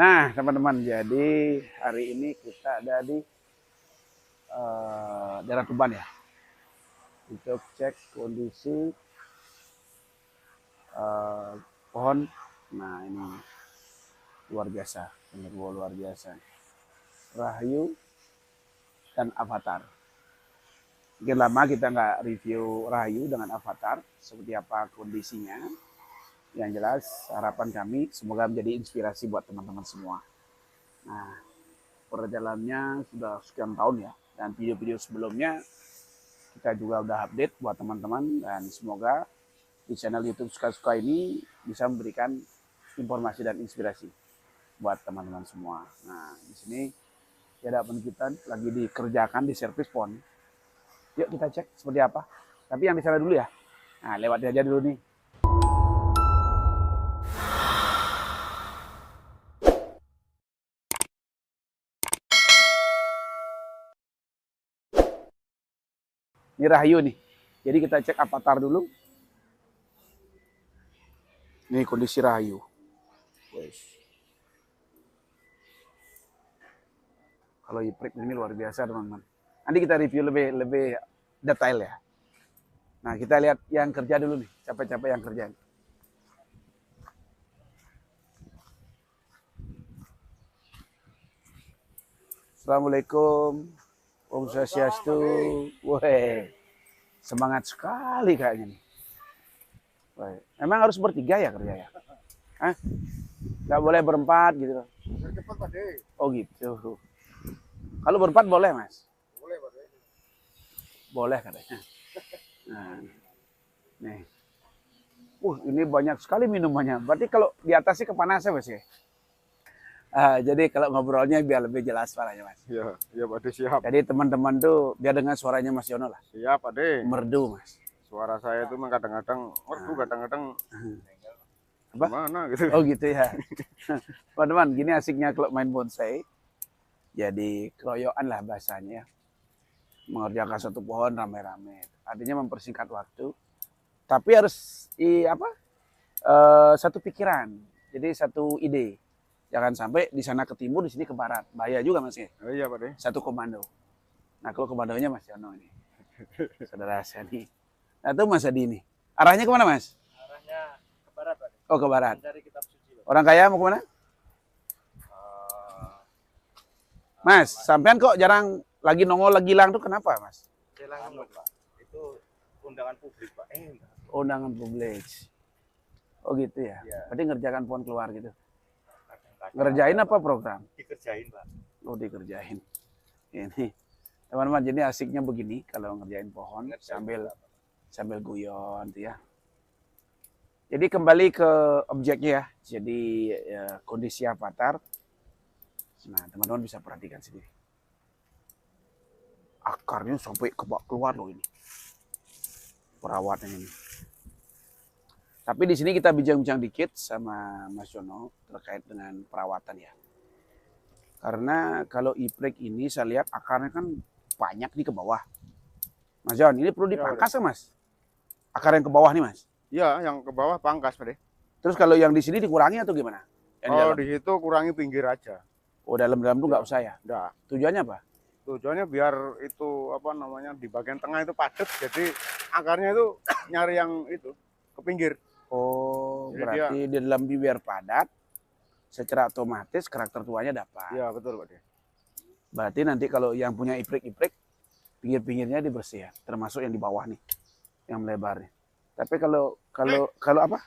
Nah, teman-teman, jadi hari ini kita ada di daerah Tuban ya, untuk cek kondisi pohon. Nah, ini luar biasa, benar luar biasa. Rahayu dan Avatar. Mungkin lama kita nggak review Rahayu dengan Avatar, seperti apa kondisinya. Yang jelas harapan kami semoga menjadi inspirasi buat teman-teman semua. Nah, perjalanannya sudah sekian tahun ya, dan video-video sebelumnya kita juga udah update buat teman-teman, dan semoga di channel YouTube Zukazuka ini bisa memberikan informasi dan inspirasi buat teman-teman semua. Nah, di sini ada penelitian lagi dikerjakan di servis pohon. Yuk kita cek seperti apa. Tapi yang di sana dulu ya. Nah, lewat aja dulu nih. Ini Rahayu nih. Jadi kita cek Avatar dulu. Ini kondisi Rahayu. Kalau iprik ini luar biasa teman-teman. Nanti kita review lebih detail ya. Nah, kita lihat yang kerja dulu nih. Capek-capek yang kerja. Assalamualaikum. Om Swastiastu. Woi, semangat sekali kayaknya nih. Woi, emang harus bertiga ya kerja ya? Hah? Gak boleh berempat gitu? Cepat Pak De. Oh gitu. Kalau berempat boleh Mas? Boleh Pak De. Boleh katanya. Nah, nih. Ini banyak sekali minumannya. Berarti kalau di atas sih kepanasan Mas ya? Jadi kalau ngobrolnya biar lebih jelas suaranya Mas. Iya, iya Pak De, siap. Jadi teman-teman tuh biar dengar suaranya Mas Yono lah. Siap Pak De. Merdu Mas. Suara saya itu memang kadang-kadang merdu, kadang-kadang Apa? gimana gitu. Oh gitu ya. Teman-teman, gini asiknya kalau main bonsai. Jadi keroyokan lah bahasanya. Mengerjakan satu pohon rame-rame. Artinya mempersingkat waktu. Tapi harus satu pikiran. Jadi satu ide. Jangan sampai di sana ke timur, di sini ke barat. Bahaya juga Mas ya. Oh, iya Pak De. Satu komando. Nah kalau komandonya Mas Yono ini. Saudara saya nih. Nah itu Mas Adi ini. Arahnya kemana Mas? Arahnya ke barat Pak. Oh ke barat. Dari kitab suci. Orang kaya mau kemana? Mas, sampean kok jarang lagi nongol lagi hilang tuh kenapa Mas? Silakan Pak. Itu undangan publik Pak. Undangan publik. Oh gitu ya. Iya. Berarti ngerjakan pohon keluar gitu. Ngerjain apa program? Dikerjain Pak. Oh dikerjain. Ini teman-teman, jadi asiknya begini kalau ngerjain pohon sambil guyon tuh ya. Jadi kembali ke objeknya ya. Jadi kondisi Avatar. Nah teman-teman bisa perhatikan sendiri. Akarnya sampai keluar loh ini. Perawatannya ini. Tapi di sini kita bincang-bincang dikit sama Mas Yono terkait dengan perawatan ya. Karena kalau iprik ini saya lihat akarnya kan banyak nih ke bawah. Mas Yon, ini perlu dipangkas ya Mas? Akar yang ke bawah nih Mas? Iya, yang ke bawah pangkas Pak De. Terus kalau yang di sini dikurangi atau gimana? Yang di situ kurangi pinggir aja. Oh dalam-dalam tuh nggak usah ya? Enggak. Tujuannya apa? Tujuannya biar itu di bagian tengah itu padat, jadi akarnya itu nyari yang itu ke pinggir. Oh, Jadi berarti di dalam biar padat, secara otomatis karakter tuanya dapat. Iya betul Pak De. Berarti nanti kalau yang punya iprik-iprik, pinggir-pinggirnya dibersih ya, termasuk yang di bawah nih, yang melebarnya. Tapi kalau apa?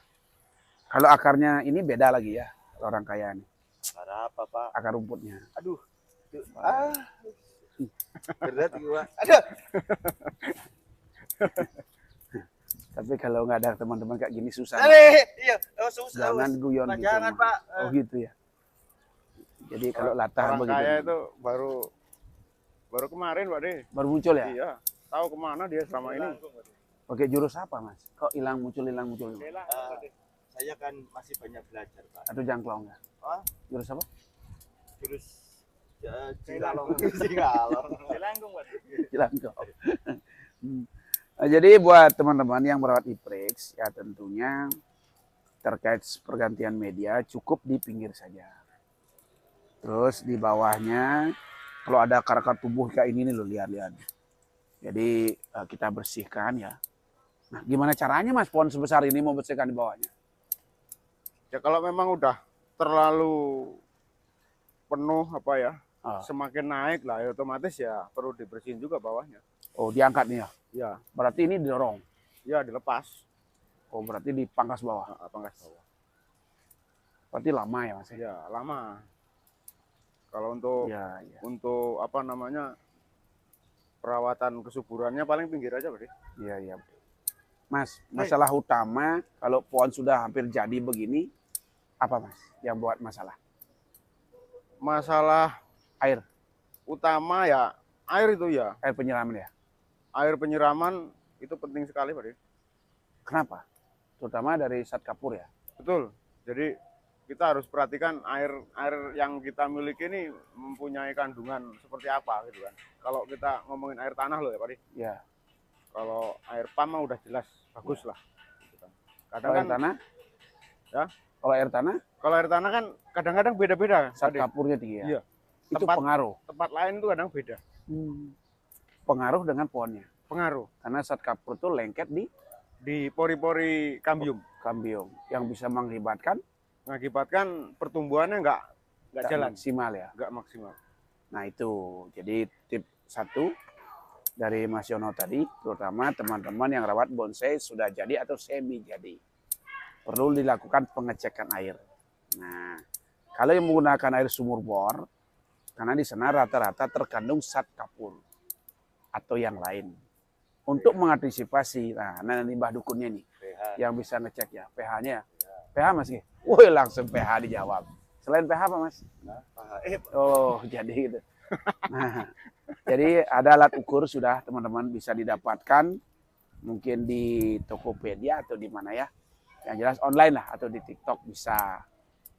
Kalau akarnya ini beda lagi ya, orang kaya nih. Akar apa Pak? Akar rumputnya. Aduh. Berat gua. Aduh. Tapi kalau nggak ada teman-teman kayak gini susah. Iya, susah. Jangan guyon gitu. Jangan Pak. Oh gitu ya. Jadi kalau latah Orang begitu. kaya itu baru kemarin Pak De. Baru muncul ya? Iya. Tahu kemana dia selama ini? Pakai jurus apa Mas? Kok hilang muncul? Saya kan masih banyak belajar Pak. Atau jangklong ya? Jurus apa? Jurus Cilalong. Cilalong. Cilangkong. Nah, jadi buat teman-teman yang merawat iprik ya tentunya terkait pergantian media cukup di pinggir saja. Terus di bawahnya kalau ada akar-akar tubuh kayak ini nih loh, lihat-lihat. Jadi kita bersihkan ya. Nah, gimana caranya Mas pohon sebesar ini mau bersihkan di bawahnya? Ya kalau memang udah terlalu penuh apa ya, semakin naik lah, ya otomatis ya perlu dibersihin juga bawahnya. Oh, diangkat nih ya? Ya, Berarti ini didorong? ya dilepas. Oh, berarti dipangkas bawah? Pangkas bawah. Berarti lama ya Mas? Ya, lama. Kalau untuk Ya. untuk apa namanya perawatan kesuburannya paling pinggir aja berarti. Iya. Mas, masalah utama kalau pohon sudah hampir jadi begini, apa Mas yang buat masalah? Masalah Air, utama ya air itu ya. air penyiraman ya? Air penyiraman itu penting sekali berarti. Kenapa? Terutama dari zat kapur ya? Betul. Jadi kita harus perhatikan air yang kita miliki ini mempunyai kandungan seperti apa gitu kan. Kalau kita ngomongin air tanah loh ya Pak. Ya. Kalau air pam mah udah jelas bagus lah. Gitu kan. Kadang Kalau kan air tanah? Ya. Kalau air tanah? Kalau air tanah kan kadang-kadang beda-beda. Zat kapurnya tinggi ya? Iya. Itu Tempat- pengaruh? Tempat lain itu kadang beda. Pengaruh dengan pohonnya? Pengaruh Karena zat kapur itu lengket di di pori-pori kambium, kambium yang bisa mengakibatkan mengakibatkan pertumbuhannya nggak tak jalan, maksimal ya. nggak maksimal. Nah itu, jadi tip 1 dari Mas Yono tadi, terutama teman-teman yang rawat bonsai sudah jadi atau semi jadi. Perlu dilakukan pengecekan air. Nah, kalau yang menggunakan air sumur bor, karena di sana rata-rata terkandung zat kapur atau yang lain. Untuk mengantisipasi, nah ini Mbah Dukunnya nih, yang bisa ngecek ya, pH-nya. pH Mas? Wih, langsung pH dijawab. Selain pH apa Mas? Oh, jadi gitu. Nah, jadi ada alat ukur sudah teman-teman bisa didapatkan mungkin di Tokopedia atau di mana ya. Yang jelas online lah atau di TikTok bisa.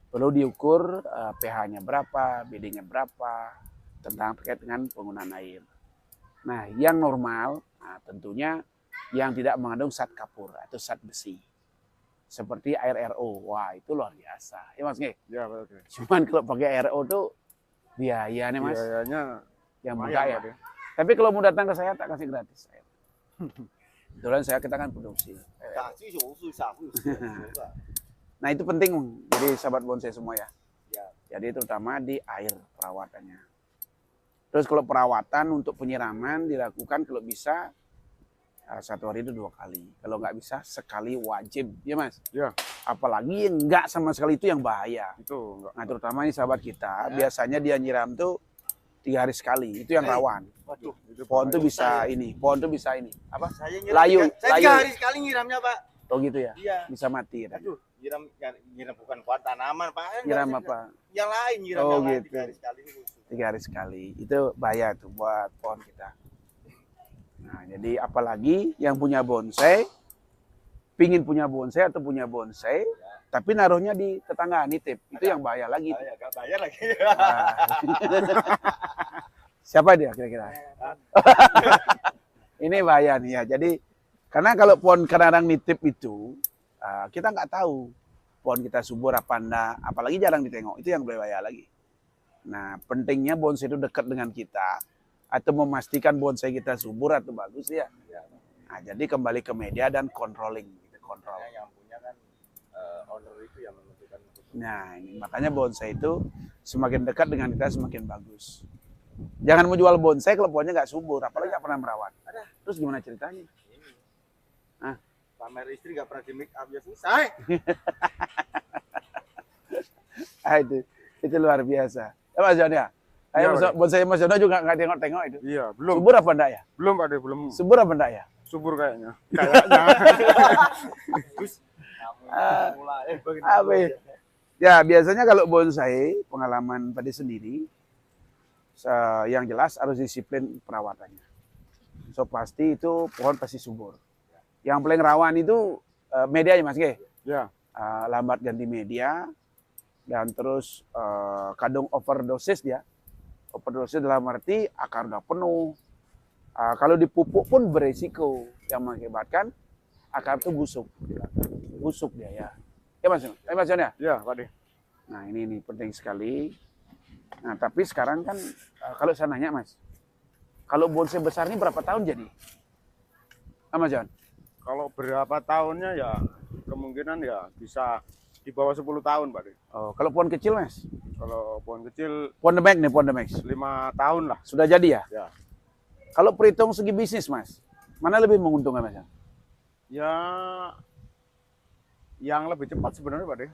Perlu diukur pH-nya berapa, BD-nya berapa, tentang terkait dengan penggunaan air. Nah, yang normal, nah, tentunya yang tidak mengandung zat kapur atau zat besi. Seperti air RO. Wah, itu luar biasa. Ya Mas Nge? Ya betul. Cuman kalau pakai RO tuh biayanya Mas. Biayanya Yang lumayan, enggak ya. Pak, Tapi kalau mau datang ke saya tak kasih gratis. Kebetulan kita kan produksi. Nah itu penting jadi sahabat bonsai semua ya. Jadi terutama di air perawatannya. Terus kalau perawatan untuk penyiraman dilakukan kalau bisa 1 hari itu 2 kali. Kalau nggak bisa sekali wajib, ya Mas. Ya. Apalagi yang nggak sama sekali itu yang bahaya. Itu enggak. Nah terutama ini sahabat kita, biasanya dia nyiram tuh 3 hari sekali. Itu yang rawan. Waduh, Pohon tuh bisa ini, pohon tuh bisa ini. Apa? saya Layu, saya layu. 3 hari sekali nyiramnya, Pak. Oh gitu ya? Iya. Bisa mati ya. Aduh, nyiram bukan buat tanaman, Pak. Nyiram apa? Yang lain nyiram Oh, yang lain gitu. 3 hari sekali itu. 3 hari sekali. Itu bahaya tuh buat pohon kita. Nah, jadi apalagi yang punya bonsai, pingin punya bonsai atau punya bonsai, tapi naruhnya di tetangga, nitip. Itu yang bahaya lagi. Saya enggak bayar lagi. Nah. Siapa dia kira-kira? Ini bahaya nih ya. Jadi, karena kalau pohon kadang-kadang nitip itu, kita nggak tahu pohon kita subur apa enggak, apalagi jarang ditengok. Itu yang berbahaya lagi. Nah, pentingnya bonsai itu dekat dengan kita, atau memastikan bonsai kita subur atau bagus ya. Nah, jadi kembali ke media dan controlling, gitu, kontrol. Yang punya kan owner itu yang menentukan. Nah, ini makanya bonsai itu semakin dekat dengan kita semakin bagus. Jangan mau jual bonsai kalau pohonnya nggak subur, apalagi nggak pernah merawat. Terus gimana ceritanya? Hah? Pamer istri nggak pernah di make up ya susah. Itu luar biasa. Ya Mas Jono ya? Ayo Iya, bonsai Mas Jono juga nggak tengok-tengok itu. Iya, belum. Subur apa enggak ya? Belum, Pak, belum Subur apa enggak ya? subur kayaknya. Kayaknya. Apa ya? Ya, biasanya kalau bonsai, pengalaman pada sendiri, yang jelas harus disiplin perawatannya. So pasti itu pohon pasti subur. Yang paling rawan itu medianya Mas Ge. Ya. Lambat ganti media dan terus kadang overdosis dia. Overdosis dalam arti akar udah penuh. Kalau dipupuk pun beresiko yang mengakibatkan akar itu busuk. Busuk dia ya. Ya Mas John ya? Ya, Pak. Nah ini penting sekali. Nah, tapi sekarang kan kalau saya nanya Mas, kalau bonsai besar ini berapa tahun jadi? Mas John? Kalau berapa tahunnya ya kemungkinan ya bisa di bawah 10 tahun, Pak. Oh, kalau pohon kecil Mas? Kalau pohon kecil Pohon the max nih, pohon the max. 5 tahun lah. Sudah jadi ya? Ya. Kalau perhitung segi bisnis Mas, mana lebih menguntungkan Mas? Ya yang lebih cepat sebenarnya, Pak.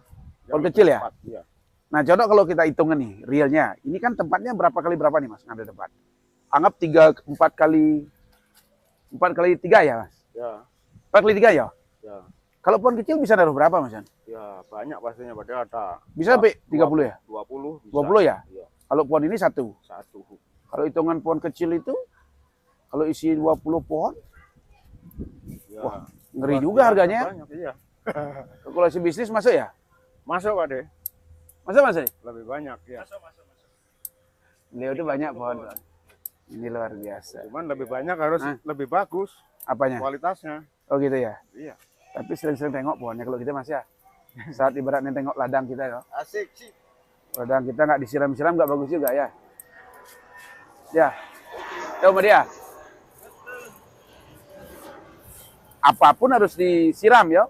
Pohon kecil ya? Cepat, ya. Nah, contoh kalau kita hitungan nih, realnya, ini kan tempatnya berapa kali berapa nih Mas, ngambil tempat? Anggap 4 kali 3 ya Mas? Ya. 4 kali 3 ya? Ya. Kalau pohon kecil bisa naruh berapa Mas? Ya, banyak pastinya, Pak. Ada. Bisa sampai 30 ya? 20 bisa. 20 ya? Iya. Kalau pohon ini satu. Kalau hitungan pohon kecil itu, kalau isi 20 pohon, Ya. wah, ngeri juga harganya. Banyak, iya. Kalkulasi bisnis masuk ya? Masuk, Pak. Masuk. Lebih banyak, ya. Beliau itu banyak pohon. Ini luar biasa. Cuman lebih banyak harus lebih bagus Apanya? kualitasnya. Oh gitu ya? Iya. Tapi sering-sering tengok pohonnya kalau kita Mas ya. Saat ibaratnya tengok ladang kita ya. Asik sih. Ladang kita nggak disiram-siram nggak bagus juga ya. Ya. Sama dia. Apapun harus disiram ya.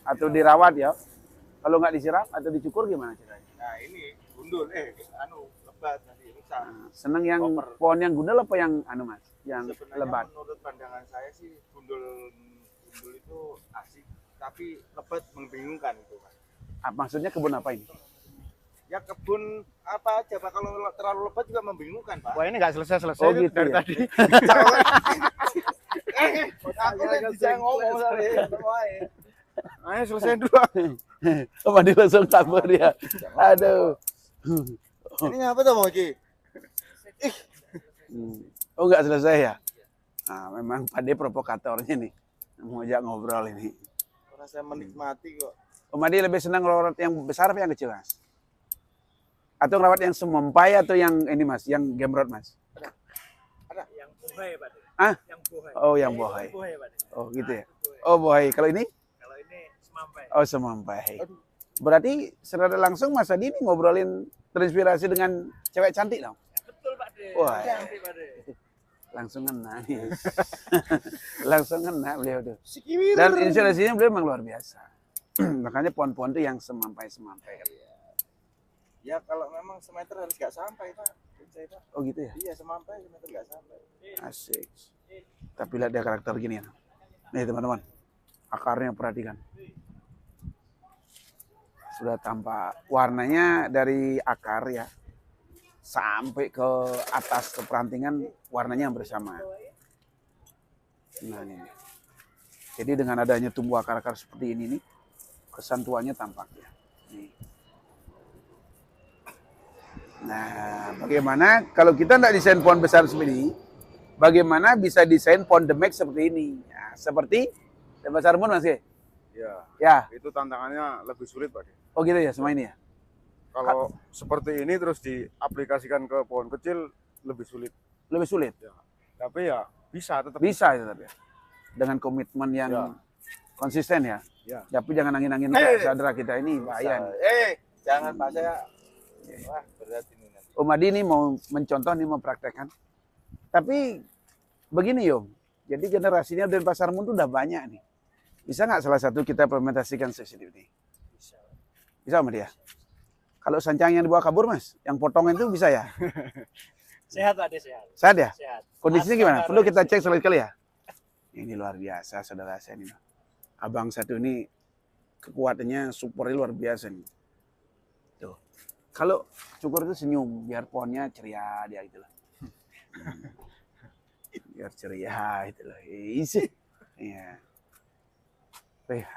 Atau dirawat ya. Kalau nggak disiram atau dicukur gimana caranya? Nah ini gundul, lebat nanti rusak. Nah, seneng yang pohon yang gundul apa yang Mas? Yang Sebenarnya lebat? menurut pandangan saya sih gundul itu asik, tapi lebat membingungkan itu, Pak. Maksudnya kebun apa ini? Ya kebun apa aja, Pak. Kalau terlalu lebat juga membingungkan, Pak. Wah, ini nggak selesai Oh, gitu dari ya? tadi. Aku kan bisa ngomong tadi. Ayo selesai dulu. Oh, Mandi langsung kabur ya. Aduh. Ini apa tuh, Moji? Oh, nggak selesai ya? Nah, memang Pak De provokatornya nih. Mau ajak ngobrol ini. Karena saya menikmati kok. Om Adi lebih senang ngerawat yang besar apa yang kecil, Mas? Atau ngerawat yang semampai atau yang ini, Mas? Yang gemrot, Mas? Ada yang bohai, Pak. Yang bohai. Oh, yang bohai. Bohai, Pak. Oh, gitu ya? Oh, bohai. Kalau ini? Kalau ini semampai. Oh, semampai. Berarti secara langsung Mas Adi ini ngobrolin terinspirasi dengan cewek cantik dong? Betul, Pak De. Wah. Cantik, Pak De. Langsung ngena nih. Langsung ngena beliau tuh. Dan inspirasinya beliau memang luar biasa. Makanya pohon-pohon itu yang semampai-semampai. Ya kalau memang semeter harus nggak sampai, Pak. Pak. Oh gitu ya? Iya, semampai semeter nggak sampai. Asik. Tapi lihat dia karakter gini ya. Nih teman-teman. Akarnya perhatikan. Sudah tampak warnanya dari akar ya. Sampai ke atas ke perantingan warnanya hampir sama. Nah ini. Jadi dengan adanya tumbuh akar-akar seperti ini nih, kesan tuanya tampak ya. Nih. Nah, bagaimana kalau kita tidak desain pohon besar seperti ini, bagaimana bisa desain pohon the max seperti ini? Ya, seperti besar pun Mas ya? Ya. Itu tantangannya lebih sulit, Pak. Oh gitu ya, semua ini ya? Kalau seperti ini terus diaplikasikan ke pohon kecil lebih sulit. Lebih sulit? Ya. Tapi ya bisa tetap. Bisa tetap ya. Dengan komitmen yang konsisten ya. Ya. Tapi jangan angin-angin kayak saudara kita ini bahaya. Jangan Pak, saya wah berat ini nanti. Om Adi ini mau mencontoh nih, mau praktekkan. Tapi begini Om, jadi generasinya dari pasar Mun udah banyak nih. Bisa nggak salah satu kita implementasikan CCTV? Bisa. Bisa Om Adi ya? Kalau sancang yang dibawa kabur Mas, yang potongan itu bisa ya? Sehat Pak, sehat. Sehat ya? Sehat. Kondisinya gimana? Perlu kita cek sekali-kali ya? Ini luar biasa saudara saya ini. Abang satu ini kekuatannya supernya luar biasa nih. Tuh. Kalau cukur itu senyum, biar pohonnya ceria dia gitu loh. Biar ceria gitu loh. Isi. Iya.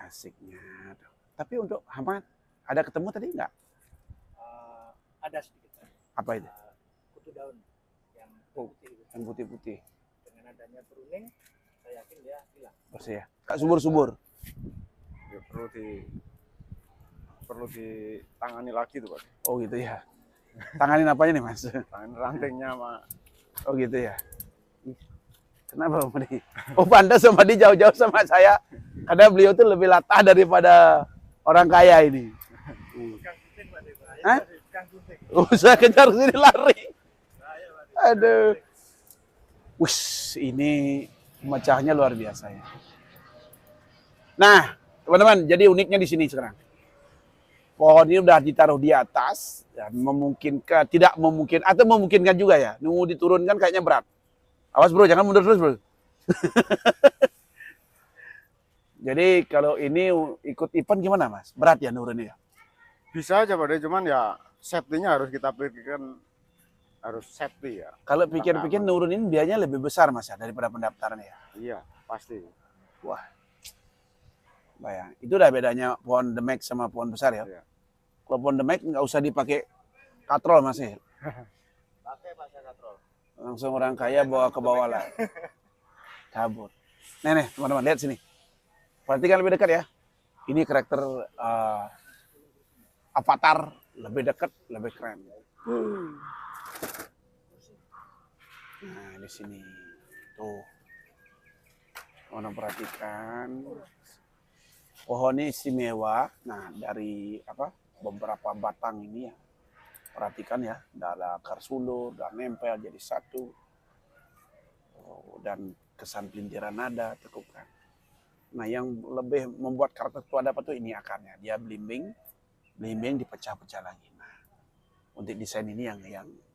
Asiknya. Tuh. Tapi untuk Hamad, ada ketemu tadi enggak? Ada sedikit. Apa itu? Kutu daun yang putih. Yang putih-putih. Dengan adanya pruning, saya yakin dia hilang. Bersih ya. Kak subur-subur. Ya, perlu ditangani lagi tuh, Pak. Oh gitu ya. Tanganin apanya nih Mas? Tangan rantingnya sama. Oh gitu ya. Kenapa Om Adi? Oh pantas Om Adi jauh-jauh sama saya. Karena beliau tuh lebih latah daripada orang kaya ini. Hah? Usah kejar sini lari. Aduh. Wih, ini mecahnya luar biasa ya. Nah, teman-teman, jadi uniknya di sini sekarang. Pohon ini udah ditaruh di atas dan memungkinkan, tidak memungkinkan atau memungkinkan juga ya. Nunggu diturunkan kayaknya berat. Awas bro, jangan mundur terus bro. Jadi kalau ini ikut event gimana mas? Berat ya nurunin ya? Bisa aja Pak, cuman ya safety-nya harus kita pikirkan, harus safety ya. Kalau pikir-pikir nurunin biayanya lebih besar mas ya daripada pendaftaran ya? Iya, pasti. Wah, bayang. Itu udah bedanya pohon The Max sama pohon besar ya? Iya. Kalau pohon The Max nggak usah dipakai katrol mas ya? Pakai katrol. Langsung orang kaya bawa ke bawah lah. Cabut. Nih teman-teman lihat sini. Perhatikan lebih dekat ya. Ini karakter avatar lebih dekat, lebih keren. Nah di sini tuh, orang perhatikan pohon ini istimewa. Nah dari beberapa batang ini ya, perhatikan ya, ada akar sulur, dan nempel jadi satu, dan kesan pelintiran nada tekukan. Nah yang lebih membuat karakter itu ada apa tuh, ini akarnya, dia belimbing dipecah-pecah lagi. Nah untuk desain ini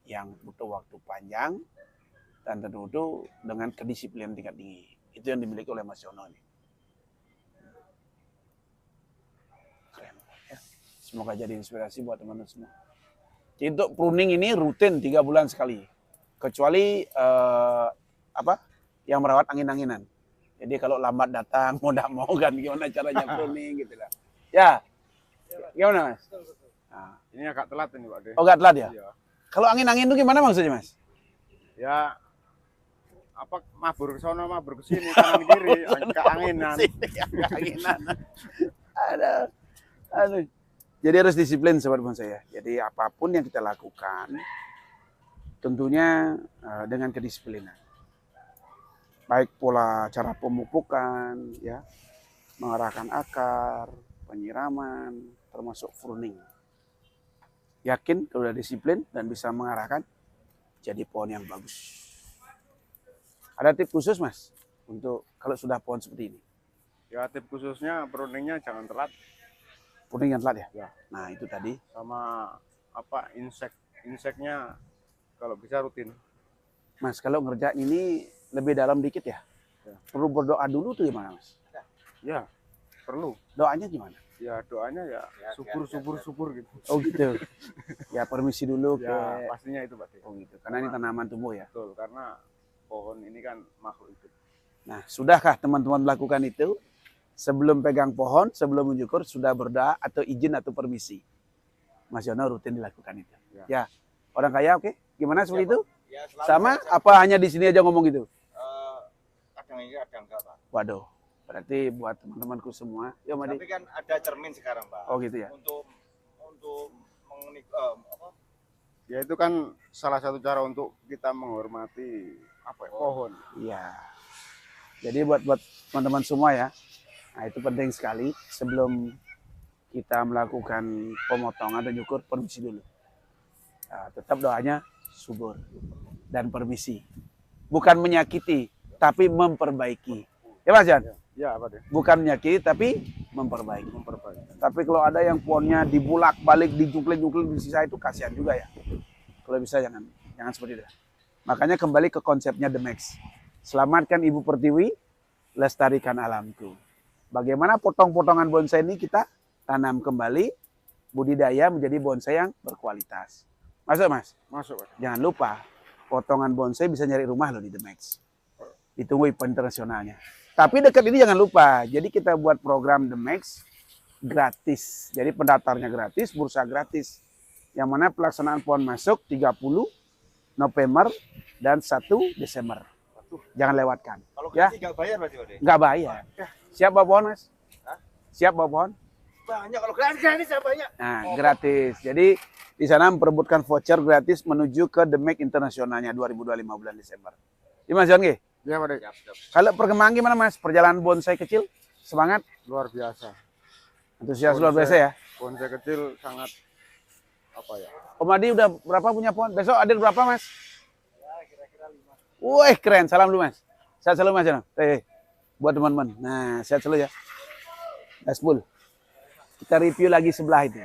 yang butuh waktu panjang dan tentu dengan kedisiplinan tingkat tinggi. Itu yang dimiliki oleh Mas Yono ini. Keren ya. Semoga jadi inspirasi buat teman-teman semua. Jadi untuk pruning ini rutin 3 bulan sekali. Kecuali yang merawat angin-anginan. Jadi kalau lambat datang, mau tidak mau kan gimana caranya pruning gitu lah. Ya, gimana mas? Nah, ini agak telat ini Pak De. Oh agak telat ya? Iya. Kalau angin-angin itu gimana maksudnya mas? Ya, mabur ke sana, mabur ke sini, kanan kiri, keanginan. Keanginan. Aduh. Jadi harus disiplin sobat bonsai ya. Jadi apapun yang kita lakukan, tentunya dengan kedisiplinan. Baik pola cara pemupukan, ya, mengarahkan akar, penyiraman, termasuk pruning. Yakin kalau udah disiplin dan bisa mengarahkan, jadi pohon yang bagus. Ada tips khusus mas untuk kalau sudah pohon seperti ini? Ya tips khususnya pruningnya jangan telat. Pruning yang telat ya? Ya. Nah itu tadi. Sama inseknya kalau bisa rutin. Mas kalau ngerjain ini lebih dalam dikit ya? Perlu berdoa dulu tuh gimana mas? Ya perlu. Doanya gimana? Ya doanya ya subur gitu. Oh gitu. Ya permisi dulu ke. Ya pastinya itu Pak. Oh gitu. Karena ini tanaman tumbuh ya. Betul, karena pohon ini kan makhluk hidup. Nah sudahkah teman-teman melakukan itu? Sebelum pegang pohon, sebelum mencukur sudah berdoa atau izin atau permisi? Mas Yono rutin dilakukan itu. Ya. Orang kaya oke? Gimana seperti itu? Ya, sama apa hanya di sini aja ngomong gitu? Kadang ini kadang enggak Pak. Waduh. Berarti buat teman-temanku semua. Ya, Madi. Tapi kan ada cermin sekarang Pak. Oh gitu ya. Untuk mengunik Ya itu kan salah satu cara untuk kita menghormati pohon. Iya. Jadi buat teman-teman semua ya. Nah itu penting sekali sebelum kita melakukan pemotongan dan nyukur, permisi dulu. Nah, tetap doanya subur dan permisi. Bukan menyakiti, tapi memperbaiki. Ya Mas Jan? Ya Pak De. Bukan menyakiti, tapi memperbaiki. Tapi kalau ada yang pohonnya dibulak balik, dijungkling-jungkling di sisa itu kasihan juga ya. Kalau bisa jangan seperti itu. Makanya kembali ke konsepnya The Max. Selamatkan Ibu Pertiwi, lestarikan alamku. Bagaimana potong-potongan bonsai ini kita tanam kembali, budidaya menjadi bonsai yang berkualitas. Masuk mas? Masuk Pak. Jangan lupa, potongan bonsai bisa nyari rumah loh di The Max. Ditunggu event internasionalnya. Tapi dekat ini jangan lupa, jadi kita buat program The Max gratis. Jadi pendaftarnya gratis, bursa gratis. Yang mana pelaksanaan pohon masuk 30 November dan 1 Desember. Jangan lewatkan. Kalau ya? nggak bayar berarti Pak De? Nggak bayar. Siap bawa pohon mas? Hah? Siap bawa pohon? Banyak, kalau gratis ya banyak. Nah, gratis. Jadi di sana memperebutkan voucher gratis menuju ke The Max internasionalnya 2025 bulan Desember. Ini Mas John G? Ya Pak De. Kalau perkembangan gimana Mas? Perjalanan bonsai kecil? Semangat? Luar biasa. Antusias luar biasa ya? Bonsai kecil sangat apa ya? Om Adi udah berapa punya pohon? Besok hadir berapa, Mas? Ya, kira-kira 5. Wih, keren. Salam dulu, Mas. Sehat selalu, Mas. Buat teman-teman. Nah, sehat selalu ya. Gaspul. Kita review lagi sebelah itu.